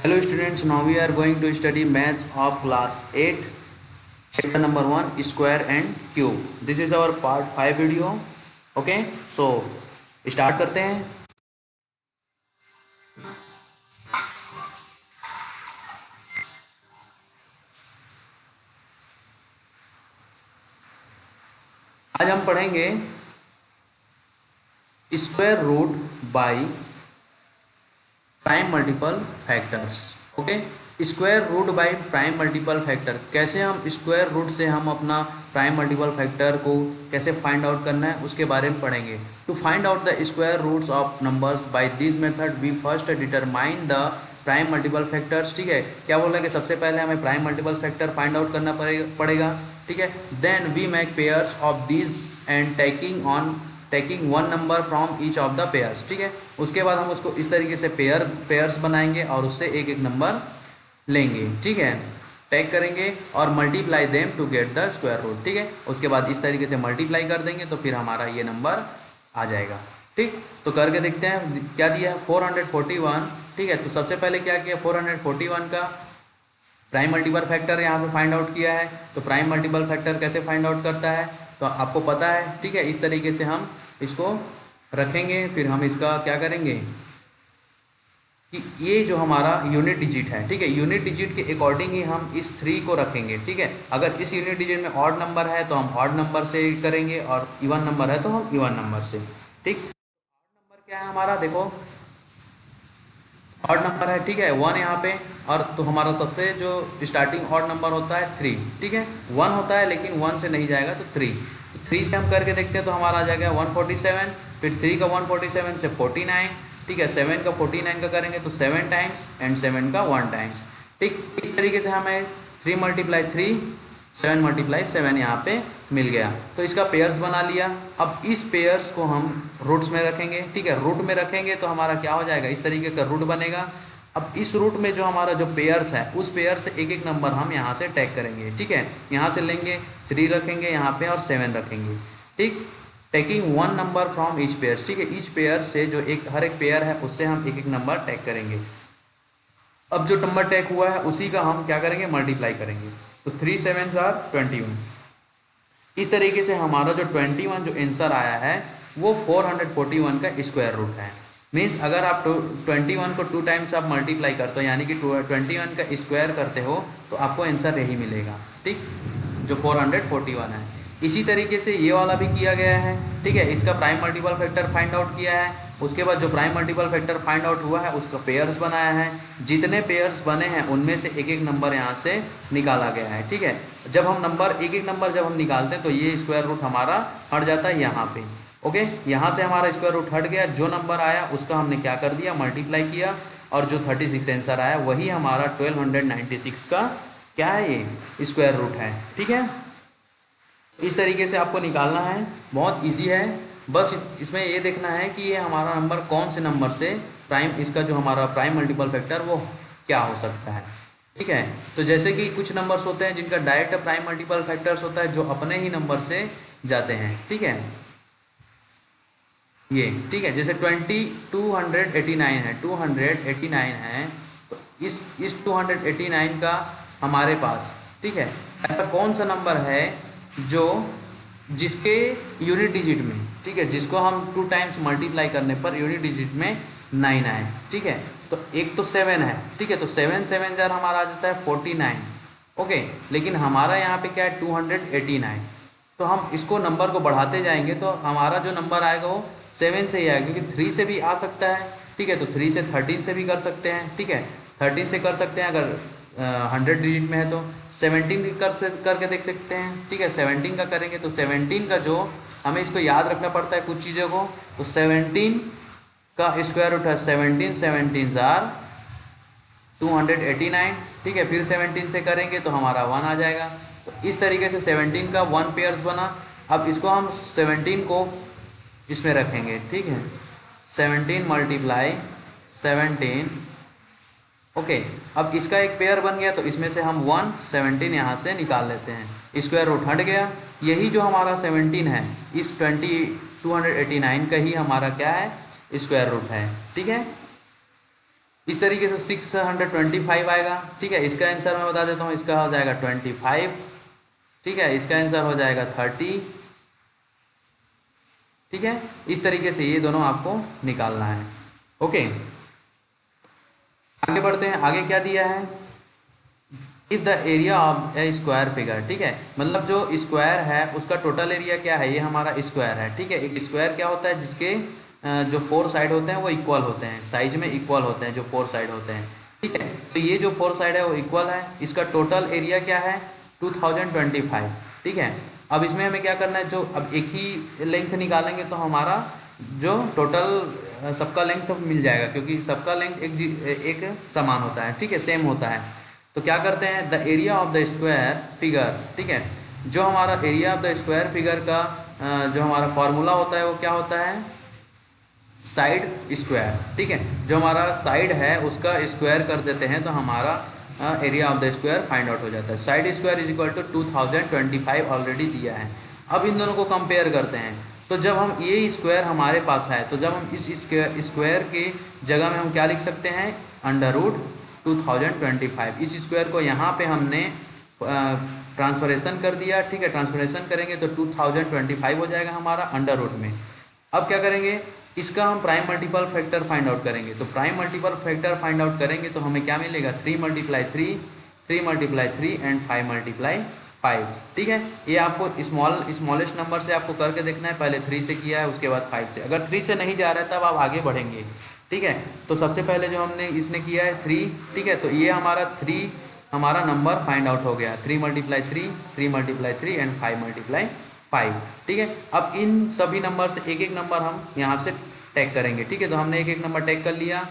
Hello students, now we are going to study maths of class 8, chapter number 1, square and cube. This is our part 5 video. Okay, so start करते हैं। आज हम पढ़ेंगे square root by prime multiple factors. Okay, square root by prime multiple factor, कैसे हम square root से हम अपना प्राइम मल्टीपल फैक्टर को कैसे फाइंड आउट करना है उसके बारे में पढ़ेंगे। To find out the square roots of numbers by this method we first determine the prime multiple factors. ठीक है, क्या बोल रहा है कि सबसे पहले हमें prime multiple factor find out करना पड़ेगा। ठीक है, then we make pairs of these and taking one number from each of the pairs. ठीक है, उसके बाद हम उसको इस तरीके से पेयर्स बनाएंगे और उससे एक एक नंबर लेंगे। ठीक है, टैग करेंगे और multiply them to get the square root. ठीक है, उसके बाद इस तरीके से मल्टीप्लाई कर देंगे तो फिर हमारा ये नंबर आ जाएगा। ठीक, तो करके देखते हैं क्या दिया है 441। ठीक है, तो सबसे पहले क्या किया, 441 का प्राइम मल्टीपल फैक्टर यहाँ पे फाइंड आउट किया है। तो प्राइम मल्टीपल फैक्टर कैसे फाइंड आउट करता है तो आपको पता है। ठीक है, इस तरीके से हम इसको रखेंगे, फिर हम इसका क्या करेंगे कि ये जो हमारा यूनिट डिजिट है, ठीक है, यूनिट डिजिट के अकॉर्डिंग ही हम इस 3 को रखेंगे। ठीक है, अगर इस यूनिट डिजिट में ऑड नंबर है तो हम ऑड नंबर से करेंगे और इवन नंबर है तो हम इवन नंबर से। ठीक, ऑड नंबर क्या है हमारा, देखो ऑड नंबर है। ठीक है, 1 यहाँ पे, और तो हमारा सबसे जो स्टार्टिंग ऑड नंबर होता है 3। ठीक है, 1 होता है लेकिन 1 से नहीं जाएगा तो 3। तो 3 से हम करके देखते हैं तो हमारा आ जाएगा 147, फिर 3 का 147 से 49। ठीक है, 7 का 49 का करेंगे तो 7 टाइम्स एंड 7 का 1 टाइम्स। ठीक, इस तरीके से हमें 3 × 3 7 × 7 यहाँ पे मिल गया। तो इसका पेयर्स बना लिया। अब इस पेयर्स को हम रूट्स में रखेंगे। ठीक है, रूट में रखेंगे तो हमारा क्या हो जाएगा, इस तरीके का रूट बनेगा। अब इस रूट में जो हमारा जो पेयर्स है उस पेयर से एक एक नंबर हम यहाँ से टैग करेंगे। ठीक है, यहाँ से लेंगे 3 रखेंगे यहाँ पे और 7 रखेंगे। ठीक, taking one number from each pair. ठीक है, ईच पेयर से जो हर एक पेयर है उससे हम एक एक नंबर टैग करेंगे। अब जो नंबर टैग हुआ है उसी का हम क्या करेंगे, मल्टीप्लाई करेंगे। तो 3 7 21। इस तरीके से हमारा जो 21 जो आंसर आया है वो 441 का स्क्वायर रूट है। मीन्स अगर आप 21 को 2 टाइम्स आप मल्टीप्लाई करते हो यानी कि 21 का स्क्वायर करते हो तो आपको आंसर यही मिलेगा। ठीक, जो 441 है। इसी तरीके से ये वाला भी किया गया है। ठीक है, इसका prime multiple factor find out किया है। उसके बाद जो prime multiple factor find out हुआ है उसका पेयर्स बनाया है। जितने पेयर्स बने हैं उनमें से एक एक नंबर यहाँ से निकाला गया है। ठीक है, जब हम एक एक नंबर जब हम निकालते हैं तो ये स्क्वायर रूट हमारा हट जाता है यहाँ पे। ओके, यहाँ से हमारा स्क्वायर रूट हट गया। जो नंबर आया उसका हमने क्या कर दिया, मल्टीप्लाई किया, और जो 36 आंसर आया वही हमारा 1296 का क्या है, ये स्क्वायर रूट है। ठीक है, इस तरीके से आपको निकालना है, बहुत इजी है। बस इसमें ये देखना है कि ये हमारा नंबर कौन से नंबर से प्राइम, इसका जो हमारा प्राइम मल्टीपल फैक्टर वो क्या हो सकता है। ठीक है, तो जैसे कि कुछ नंबर्स होते हैं जिनका डायरेक्ट प्राइम मल्टीपल फैक्टर्स होता है जो अपने ही नंबर से जाते हैं। ठीक है, ये ठीक है, जैसे 289 है, 289 है, तो इस 289 का हमारे पास, ठीक है, ऐसा कौन सा नंबर है जो जिसके यूनिट डिजिट में, ठीक है, जिसको हम 2 टाइम्स मल्टीप्लाई करने पर यूनिट डिजिट में 9 आए। ठीक है, तो एक तो 7 है। ठीक है, तो 7 7 जार हमारा आ जाता है 49। ओके, लेकिन हमारा यहाँ पे क्या है 289। तो हम इसको नंबर को बढ़ाते जाएंगे तो हमारा जो नंबर आएगा वो 7 से ही आएगा, क्योंकि 3 से भी आ सकता है। ठीक है, तो 3 से 13 से भी कर सकते हैं। ठीक है, 13 से कर सकते हैं अगर 100 डिजिट में है तो 17 करके देख सकते हैं। ठीक है, 17 का करेंगे तो 17 का जो हमें इसको याद रखना पड़ता है कुछ चीज़ों को। तो 17 का स्क्वायर रूट है 17 17 जार 289। ठीक है, फिर 17 से करेंगे तो हमारा 1 आ जाएगा। तो इस तरीके से 17 का 1 पेयर्स बना। अब इसको हम 17 को इसमें रखेंगे। ठीक है, 17 × 17। ओके, अब इसका एक पेयर बन गया तो इसमें से हम 117 यहाँ से निकाल लेते हैं, स्क्वायर रूट हट गया। यही जो हमारा 17 है इस 289 का ही हमारा क्या है, स्क्वायर रूट है। ठीक है, इस तरीके से 625 आएगा। ठीक है, इसका आंसर मैं बता देता हूँ, इसका हो जाएगा 25। ठीक है, इसका आंसर हो जाएगा 30। ठीक है, इस तरीके से ये दोनों आपको निकालना है। ओके, आगे बढ़ते हैं। आगे क्या दिया है, if the area of A square figure. ठीक है, मतलब जो स्क्वायर है उसका टोटल एरिया क्या है, ये हमारा स्क्वायर है। ठीक है, एक स्क्वायर क्या होता है, जिसके जो 4 साइड होते हैं वो इक्वल होते हैं, साइज में इक्वल होते हैं जो 4 साइड होते हैं। ठीक है, तो ये जो 4 साइड है वो इक्वल है। इसका टोटल एरिया क्या है, 2025। ठीक है, अब इसमें हमें क्या करना है, जो अब एक ही लेंथ निकालेंगे तो हमारा जो टोटल सबका लेंथ मिल जाएगा, क्योंकि सबका लेंथ एक समान होता है। ठीक है, सेम होता है। तो क्या करते हैं, the area of the square figure. ठीक है, जो हमारा area of the square figure का जो हमारा फॉर्मूला होता है वो क्या होता है, साइड स्क्वायर। ठीक है, जो हमारा साइड है उसका स्क्वायर कर देते हैं तो हमारा area of the square find out हो जाता है। Side square is equal to 2025 already दिया है। अब इन दोनों को कंपेयर करते हैं, तो जब हम ये स्क्वायर हमारे पास है, तो जब हम इस स्क्वायर के जगह में हम क्या लिख सकते हैं, अंडर रूट 2025। इस स्क्वायर को यहाँ पे हमने ट्रांसफरेशन कर दिया। ठीक है, ट्रांसफरेशन करेंगे तो 2025 हो जाएगा हमारा अंडर रूट में। अब क्या करेंगे, इसका हम prime multiple factor find out करेंगे। तो prime multiple factor find out करेंगे तो हमें क्या मिलेगा, 3 × 3, 3 × 3 एंड 5 × 5। ठीक है, ये आपको स्मॉलेस्ट नंबर से आपको करके देखना है। पहले 3 से किया है, उसके बाद 5 से। अगर 3 से नहीं जा रहा है तब आप आगे बढ़ेंगे। ठीक है, तो सबसे पहले जो हमने इसने किया है 3। ठीक है, तो ये हमारा 3 हमारा नंबर फाइंड आउट हो गया, 3 × 3, 3 × 3 एंड 5 × 5। ठीक है, अब इन सभी नंबर से एक एक नंबर हम यहाँ से टैग करेंगे। ठीक है, तो हमने एक एक नंबर टैग कर लिया,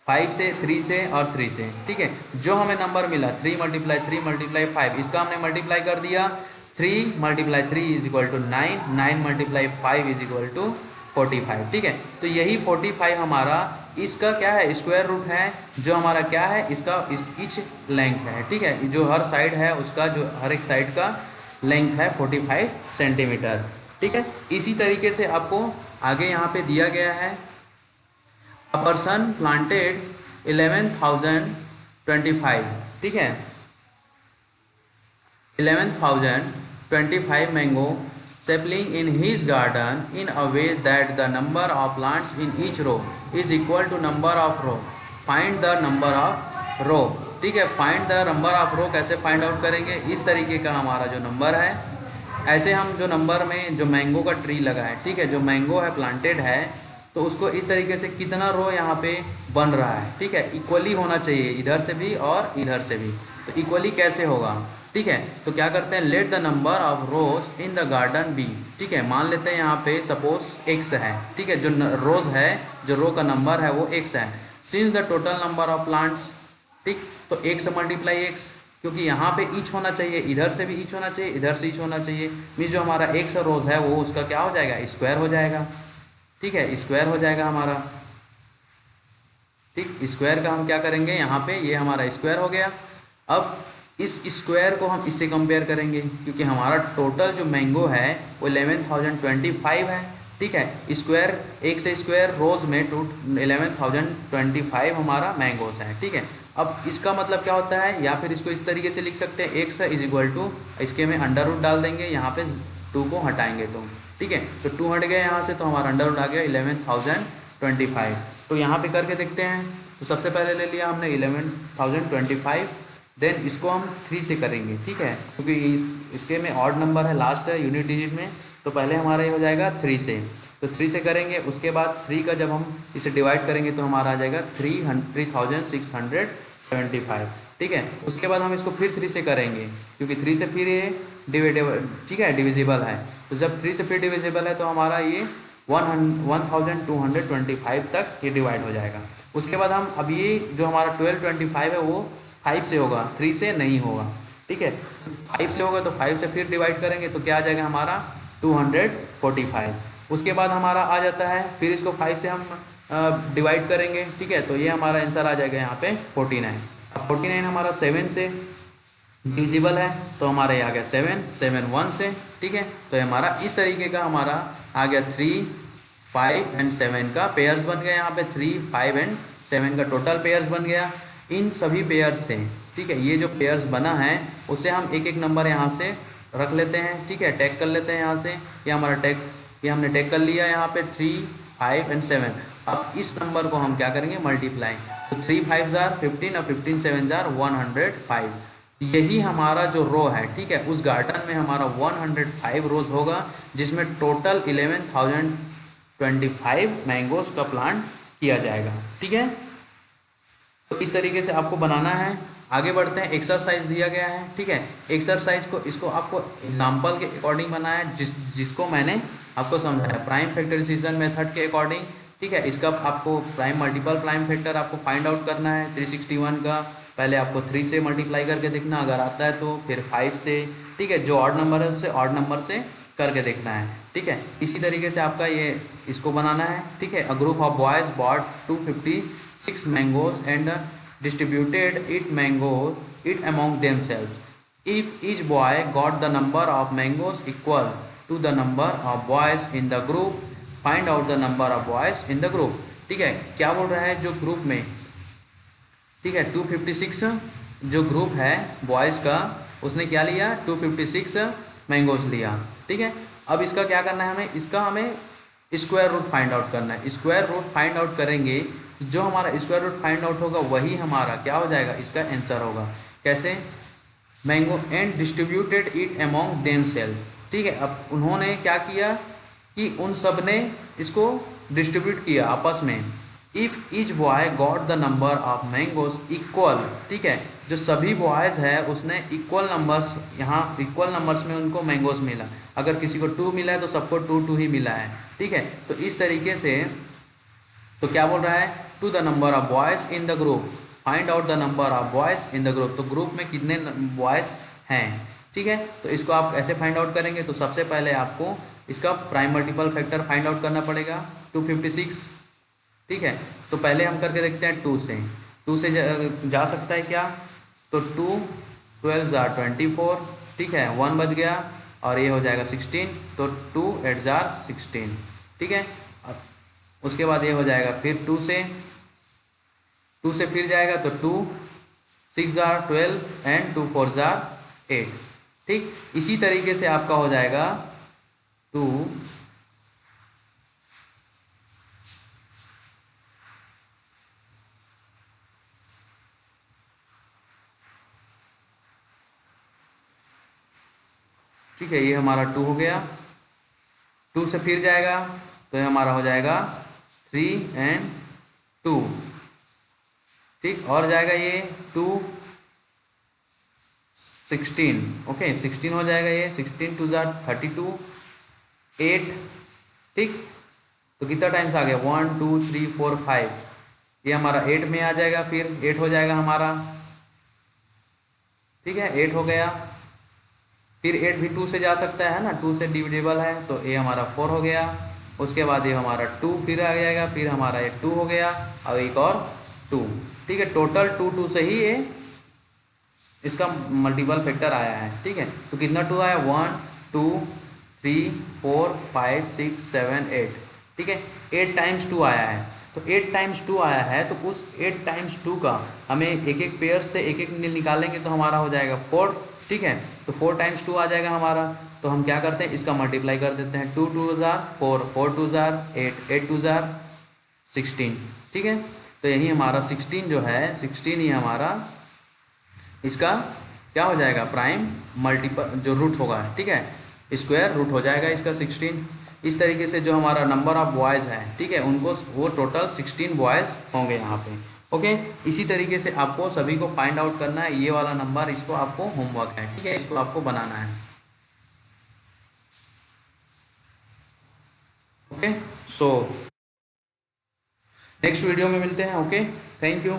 5 से, 3 से और 3 से। ठीक है, जो हमें नंबर मिला 3 × 3 × 5, इसका हमने मल्टीप्लाई कर दिया। 3 × 3 is equal to 9, 9 × 5 is equal to 45। ठीक है, तो यही 45 हमारा इसका क्या है, स्क्वायर रूट है, जो हमारा क्या है, इसका इच लेंथ है। ठीक है, जो हर साइड है उसका, जो हर एक साइड का लेंथ है 45 सेंटीमीटर। ठीक है, इसी तरीके से आपको आगे यहाँ पे दिया गया है, अ पर्सन प्लांटेड 11,025। ठीक है, 11,025 mango sapling in his garden in a way that the number of plants in each row is equal to number of row. Find the number of row. ठीक है, फाइंड द नंबर ऑफ रो कैसे find out करेंगे, इस तरीके का हमारा जो number है, ऐसे हम जो नंबर में जो मैंगो का ट्री लगा है, ठीक है, जो मैंगो है प्लांटेड है, तो उसको इस तरीके से कितना रो यहाँ पे बन रहा है। ठीक है, इक्वली होना चाहिए, इधर से भी और इधर से भी। तो इक्वली कैसे होगा, ठीक है, तो क्या करते हैं, let the number of rows in the garden be. ठीक है, मान लेते हैं यहाँ पे सपोज x है। ठीक है, जो रोज है, जो रो का नंबर है वो x है। Since the total number of plants, ठीक, तो x × x, क्योंकि यहाँ पे ईच होना चाहिए, इधर से भी ईच होना चाहिए, इधर से ईच होना चाहिए। मीन्स जो हमारा x रोज है वो उसका क्या हो जाएगा, स्क्वायर हो जाएगा। ठीक है, स्क्वायर हो जाएगा हमारा। ठीक, स्क्वायर का हम क्या करेंगे, यहाँ पे ये हमारा स्क्वायर हो गया। अब इस स्क्वायर को हम इससे कंपेयर करेंगे, क्योंकि हमारा टोटल जो मैंगो है वो 11,025 है। ठीक है, स्क्वायर, एक से स्क्वायर रोज में 11,025 हमारा मैंगोज है। ठीक है, अब इसका मतलब क्या होता है, या फिर इसको इस तरीके से लिख सकते हैं, x इज इक्वल टू, इसके में अंडर रूट डाल देंगे, यहाँ पे 2 को हटाएंगे तो, ठीक है, तो 2 हट गए यहाँ से, तो हमारा अंडर रूट आ गया 11,025। तो यहाँ पे करके देखते हैं। तो सबसे पहले ले लिया हमने 11,025, देन इसको हम 3 से करेंगे। ठीक है, क्योंकि इसके में ऑड नंबर है, लास्ट है यूनिट डिजिट में, तो पहले हमारा ये हो जाएगा 3 से। तो 3 से करेंगे, उसके बाद 3 का जब हम इसे डिवाइड करेंगे तो हमारा आ जाएगा 3,675। ठीक है, उसके बाद हम इसको फिर 3 से करेंगे, क्योंकि 3 से फिर ये डिविडेबल, ठीक है, डिविजिबल है। तो जब 3 से फिर डिविजिबल है तो हमारा ये 1,225 तक ये डिवाइड हो जाएगा। उसके बाद हम अब ये जो हमारा 1225 है वो 5 से होगा, 3 से नहीं होगा। ठीक है, 5 से होगा तो 5 से फिर डिवाइड करेंगे तो क्या आ जाएगा हमारा 245। उसके बाद हमारा आ जाता है, फिर इसको 5 से हम डिवाइड करेंगे। ठीक है, तो ये हमारा आंसर आ जाएगा यहाँ पे 49। 49 हमारा 7 से डिविजिबल है, तो हमारा ये आ गया 7, 7 1 से। ठीक है, तो ये हमारा इस तरीके का हमारा आ गया 3, 5 एंड 7 का पेयर्स बन गए यहाँ पे, 3, 5 एंड 7 का टोटल पेयर्स बन गया। इन सभी पेयर्स से, ठीक है, ये जो पेयर्स बना है उसे हम एक एक नंबर यहाँ से रख लेते हैं, ठीक है, टैग कर लेते हैं यहाँ से। ये हमारा टैग, ये हमने टैग कर लिया यहाँ पे 3, 5 एंड 7। अब इस नंबर को हम क्या करेंगे, मल्टीप्लाई। तो 3 5 जार 15 और 15 7 जार 105। यही हमारा जो रो है, ठीक है, उस गार्डन में हमारा 105 रोज होगा, जिसमें टोटल 11,025 मैंगोज का प्लांट किया जाएगा, ठीक है। तो इस तरीके से आपको बनाना है। आगे बढ़ते हैं, एक्सरसाइज दिया गया है, ठीक है। एक्सरसाइज को, इसको आपको एग्जाम्पल के अकॉर्डिंग बनाना है, जिसको मैंने आपको समझाया प्राइम फैक्टराइजेशन मेथड के अकॉर्डिंग, ठीक है। इसका आपको प्राइम मल्टीपल प्राइम फैक्टर आपको फाइंड आउट करना है। 361 का पहले आपको 3 से मल्टीप्लाई करके देखना, अगर आता है तो फिर 5 से, ठीक है, जो ऑड नंबर है उससे ऑड नंबर से करके देखना है, ठीक है। इसी तरीके से आपका ये इसको बनाना है, ठीक है। A group of boys bought 256 mangoes and distributed it among themselves. If each boy got the number of mangoes equal to the number of boys in the group, find out the number of boys in the group. ठीक है, क्या बोल रहा है, जो group में, ठीक है, 256 जो ग्रुप है बॉयज़ का, उसने क्या लिया, 256 मैंगोज लिया, ठीक है। अब इसका क्या करना है हमें, इसका हमें स्क्वायर रूट फाइंड आउट करना है। स्क्वायर रूट फाइंड आउट करेंगे, जो हमारा स्क्वायर रूट फाइंड आउट होगा वही हमारा क्या हो जाएगा, इसका आंसर होगा। कैसे, mango and distributed it among them self, ठीक है। अब उन्होंने क्या किया कि उन सब ने इसको डिस्ट्रीब्यूट किया आपस में। If each boy got the number of mangoes equal, ठीक है, जो सभी बॉयज़ है उसने इक्वल नंबर्स, यहाँ इक्वल नंबर्स में उनको मैंगोज मिला। अगर किसी को 2 मिला है तो सबको 2 2 ही मिला है, ठीक है। तो इस तरीके से, तो क्या बोल रहा है, to the number of boys in the group, find out the number of boys in the group. तो ग्रुप में कितने बॉयज़ हैं, ठीक है। तो इसको आप ऐसे फाइंड आउट करेंगे। तो सबसे पहले आपको इसका prime multiple factor find out करना पड़ेगा, 256, ठीक है। तो पहले हम करके देखते हैं 2 से जा सकता है क्या, तो 2 12 जार 24, ठीक है, 1 बच गया और ये हो जाएगा 16, तो 2 8 जार 16, ठीक है। उसके बाद ये हो जाएगा फिर 2 से फिर जाएगा, तो 2 6 जार 12 एंड 2 4 जार 8, ठीक। इसी तरीके से आपका हो जाएगा 2 ठीक है, ये हमारा 2 हो गया। 2 से फिर जाएगा तो ये हमारा हो जाएगा 3 एंड 2, ठीक। और जाएगा ये 2 16, ओके 16 हो जाएगा, ये 16 2 जार 32 8, ठीक। तो कितना टाइम्स आ गया, 1 2 3 4 5, ये हमारा 8 में आ जाएगा, फिर 8 हो जाएगा हमारा, ठीक है, 8 हो गया। फिर 8 भी 2 से जा सकता है ना, 2 से डिविडेबल है, तो ये हमारा 4 हो गया। उसके बाद ये हमारा 2 फिर आ जाएगा, फिर हमारा ये 2 हो गया, अब एक और 2, ठीक है। टोटल 2 2 से ही ये इसका मल्टीपल फैक्टर आया है, ठीक है। तो कितना 2 आया, 1 2 3 4 5 6 7 8, ठीक है। 8 टाइम्स 2 आया है, तो 8 टाइम्स 2 आया है, तो उस 8 टाइम्स 2 का हमें एक एक पेयर से एक एक निकालेंगे तो हमारा हो जाएगा 4, ठीक है। तो 4 टाइम्स 2 आ जाएगा हमारा। तो हम क्या करते हैं, इसका मल्टीप्लाई कर देते हैं, 2 2 जार 4 4 2 जार 8 8 2 जार 16, ठीक है। तो यही हमारा 16 जो है, 16 ही हमारा इसका क्या हो जाएगा, प्राइम मल्टीपल जो रूट होगा, ठीक है, स्क्वायर रूट हो जाएगा इसका 16। इस तरीके से जो हमारा नंबर ऑफ बॉयज़ है, ठीक है, उनको वो टोटल 16 बॉयज़ होंगे यहाँ पे, ओके। इसी तरीके से आपको सभी को फाइंड आउट करना है, ये वाला नंबर, इसको आपको होमवर्क है, ठीक है, इसको आपको बनाना है, ओके। सो नेक्स्ट वीडियो में मिलते हैं, ओके, थैंक यू।